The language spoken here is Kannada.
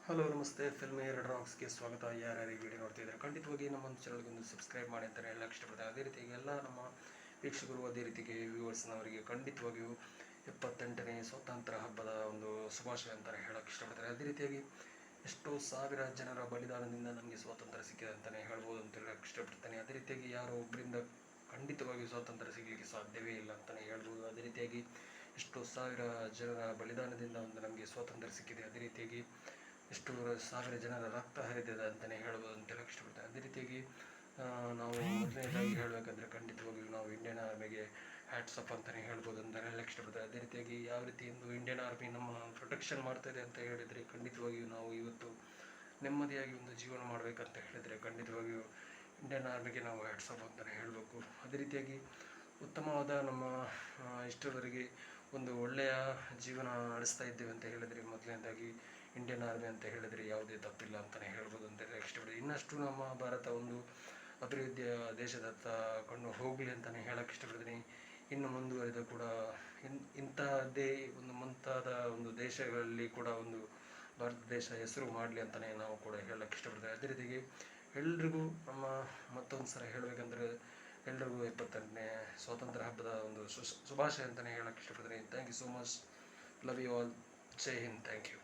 ಹಲೋ ನಮಸ್ತೆ, ಫಿಲ್ಮ್ ಎರಡು ರಾಕ್ಸ್ಗೆ ಸ್ವಾಗತ. ಯಾರ್ಯಾರು ಈ ವಿಡಿಯೋ ನೋಡ್ತಿದ್ದಾರೆ ಖಂಡಿತವಾಗಿ ನಮ್ಮ ಒಂದು ಚಾನಲ್ಗೆ ಒಂದು ಸಬ್ಸ್ಕ್ರೈಬ್ ಮಾಡಿ ಅಂತಲೇ ಹೇಳಕ್ಕೆ ಇಷ್ಟಪಡ್ತಾರೆ. ಅದೇ ರೀತಿಯಾಗಿ ಎಲ್ಲ ನಮ್ಮ ವೀಕ್ಷಕರು, ಅದೇ ರೀತಿಗೆ ವ್ಯೂವರ್ಸ್ನವರಿಗೆ ಖಂಡಿತವಾಗಿಯೂ 78ನೇ ಸ್ವಾತಂತ್ರ್ಯ ಹಬ್ಬದ ಒಂದು ಶುಭಾಶಯ ಅಂತಲೇ ಹೇಳಕ್ಕೆ ಇಷ್ಟಪಡ್ತಾರೆ. ಅದೇ ರೀತಿಯಾಗಿ ಎಷ್ಟೋ ಸಾವಿರ ಜನರ ಬಲಿದಾನದಿಂದ ನಮಗೆ ಸ್ವಾತಂತ್ರ್ಯ ಸಿಕ್ಕಿದೆ ಅಂತಲೇ ಹೇಳ್ಬೋದು ಅಂತ ಹೇಳಕ್ಕೆ ಇಷ್ಟಪಡ್ತೇನೆ. ಅದೇ ರೀತಿಯಾಗಿ ಯಾರೋ ಒಬ್ಬರಿಂದ ಖಂಡಿತವಾಗಿಯೂ ಸ್ವಾತಂತ್ರ್ಯ ಸಿಗಲಿಕ್ಕೆ ಸಾಧ್ಯವೇ ಇಲ್ಲ ಅಂತಲೇ ಹೇಳ್ಬೋದು. ಅದೇ ರೀತಿಯಾಗಿ ಎಷ್ಟೋ ಸಾವಿರ ಜನರ ಬಲಿದಾನದಿಂದ ಒಂದು ನಮಗೆ ಸ್ವಾತಂತ್ರ್ಯ ಸಿಕ್ಕಿದೆ. ಅದೇ ರೀತಿಯಾಗಿ ಎಷ್ಟು ಸಾವಿರ ಜನರ ರಕ್ತ ಹರಿದಿದೆ ಅಂತಲೇ ಹೇಳ್ಬೋದು ಅಂತ ಹೇಳಕ್ಕೆ ಇಷ್ಟಪಡ್ತೇನೆ. ಅದೇ ರೀತಿಯಾಗಿ ನಾವು ಮೊದಲನೇದಾಗಿ ಹೇಳಬೇಕಂದ್ರೆ ಖಂಡಿತವಾಗಿಯೂ ನಾವು ಇಂಡಿಯನ್ ಆರ್ಮಿಗೆ ಹ್ಯಾಟ್ಸ್ ಅಪ್ ಅಂತಲೇ ಹೇಳ್ಬೋದು ಅಂತ ಹೇಳಕ್ಕೆ ಇಷ್ಟಪಡ್ತೇನೆ. ಅದೇ ರೀತಿಯಾಗಿ ಯಾವ ರೀತಿ ಇಂದು ಇಂಡಿಯನ್ ಆರ್ಮಿ ನಮ್ಮ ಪ್ರೊಟೆಕ್ಷನ್ ಮಾಡ್ತಾಯಿದೆ ಅಂತ ಹೇಳಿದರೆ ಖಂಡಿತವಾಗಿಯೂ ನಾವು ಇವತ್ತು ನೆಮ್ಮದಿಯಾಗಿ ಒಂದು ಜೀವನ ಮಾಡಬೇಕಂತ ಹೇಳಿದರೆ ಖಂಡಿತವಾಗಿಯೂ ಇಂಡಿಯನ್ ಆರ್ಮಿಗೆ ನಾವು ಹ್ಯಾಟ್ಸ್ ಅಪ್ ಅಂತಲೇ ಹೇಳಬೇಕು. ಅದೇ ರೀತಿಯಾಗಿ ಉತ್ತಮವಾದ ನಮ್ಮ ಇಷ್ಟರವರೆಗೆ ಒಂದು ಒಳ್ಳೆಯ ಜೀವನ ನಡೆಸ್ತಾ ಇದ್ದೇವೆ ಅಂತ ಹೇಳಿದರೆ ಮೊದಲನೇದಾಗಿ ಇಂಡಿಯನ್ ಆರ್ಮಿ ಅಂತ ಹೇಳಿದರೆ ಯಾವುದೇ ತಪ್ಪಿಲ್ಲ ಅಂತಲೇ ಹೇಳ್ಬೋದು ಅಂತ ಇಷ್ಟಪಡ್ತೀನಿ. ಇನ್ನಷ್ಟು ನಮ್ಮ ಭಾರತ ಒಂದು ಅಭಿವೃದ್ಧಿಯ ದೇಶದತ್ತ ಕೊಂಡು ಹೋಗಲಿ ಅಂತಲೇ ಹೇಳಕ್ಕೆ ಇಷ್ಟಪಡ್ತೀನಿ. ಇನ್ನು ಮುಂದುವರೆದ ಕೂಡ ಇಂತಹದ್ದೇ ಒಂದು ಮುಂತಾದ ಒಂದು ದೇಶಗಳಲ್ಲಿ ಕೂಡ ಒಂದು ಭಾರತ ದೇಶ ಹೆಸರು ಮಾಡಲಿ ಅಂತಲೇ ನಾವು ಕೂಡ ಹೇಳಕ್ಕೆ ಇಷ್ಟಪಡ್ತೇವೆ. ಅದೇ ರೀತಿಗೆ ಎಲ್ರಿಗೂ ನಮ್ಮ ಮತ್ತೊಂದು ಸಲ ಹೇಳಬೇಕಂದ್ರೆ ಎಲ್ರಿಗೂ 78ನೇ ಸ್ವಾತಂತ್ರ್ಯ ಹಬ್ಬದ ಒಂದು ಶುಭಾಶಯ ಅಂತಲೇ ಹೇಳಕ್ಕೆ ಇಷ್ಟಪಡ್ತೀನಿ. Thank you so much. Love you all. Jai Hind. Thank you.